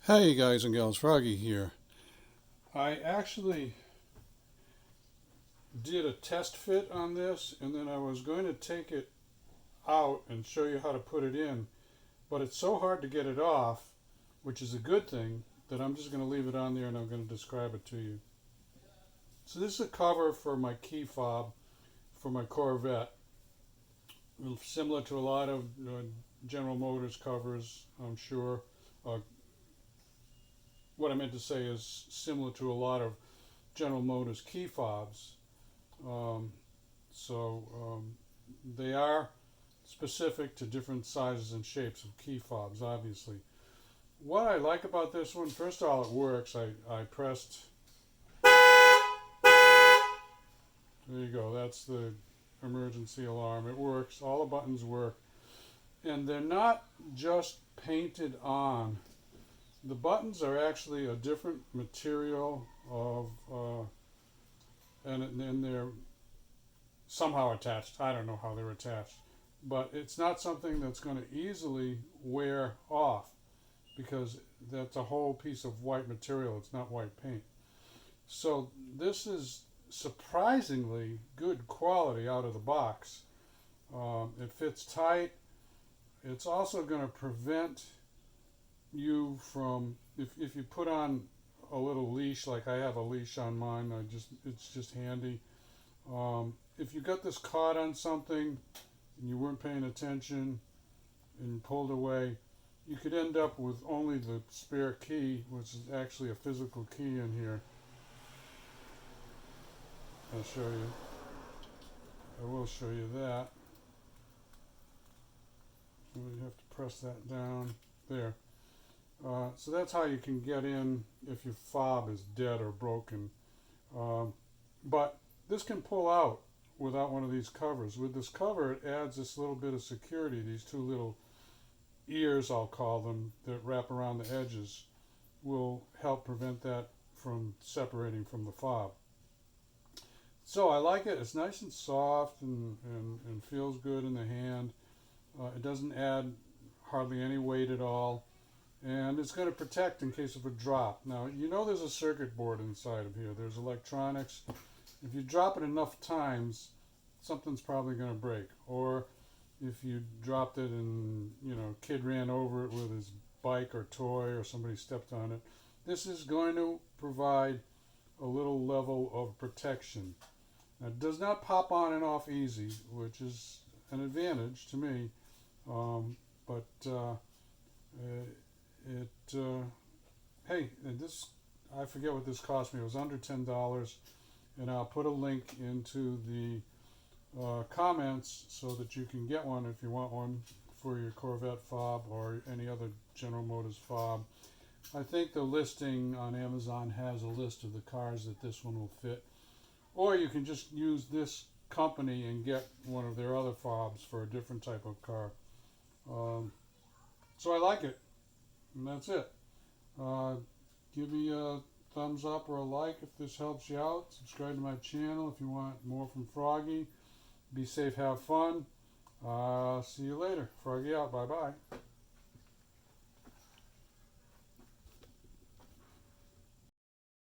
Hey guys and gals, Froggy here. I actually did a test fit on this and then I was going to take it out and show you how to put it in, but it's so hard to get it off, which is a good thing, that I'm just going to leave it on there and I'm going to describe it to you. So this is a cover for my key fob for my Corvette, similar to a lot of General Motors covers, I'm sure. What I meant to say is similar to a lot of General Motors key fobs. Um, so they are specific to different sizes and shapes of key fobs, obviously. What I like about this one, first of all, it works. I pressed, there you go, that's the emergency alarm. It works, all the buttons work. And they're not just painted on. The buttons are actually a different material of, and they're somehow attached. I don't know how they're attached, but it's not something that's going to easily wear off because that's a whole piece of white material. It's not white paint. So this is surprisingly good quality out of the box. It fits tight. It's also going to prevent you from, if you put on a little leash, like I have a leash on mine, it's just handy. If you got this caught on something and you weren't paying attention and pulled away, you could end up with only the spare key, which is actually a physical key in here. I'll show you. I will show you that. You have to press that down there. So that's how you can get in if your fob is dead or broken. But this can pull out without one of these covers. With this cover, it adds this little bit of security. These two little ears, I'll call them, that wrap around the edges will help prevent that from separating from the fob. So I like it. It's nice and soft and feels good in the hand. It doesn't add hardly any weight at all. And it's going to protect in case of a drop. Now, you know there's a circuit board inside of here. There's electronics. If you drop it enough times, something's probably going to break. Or if you dropped it and, a kid ran over it with his bike or toy or somebody stepped on it, this is going to provide a little level of protection. Now, it does not pop on and off easy, which is an advantage to me. Hey, and this, I forget what this cost me. It was under $10, and I'll put a link into the comments so that you can get one if you want one for your Corvette fob or any other General Motors fob. I think the listing on Amazon has a list of the cars that this one will fit, or you can just use this company and get one of their other fobs for a different type of car. So I like it, and that's it. Give me a thumbs up or a like if this helps you out. Subscribe to my channel if you want more from Froggy. Be safe, have fun. See you later. Froggy out. Bye-bye.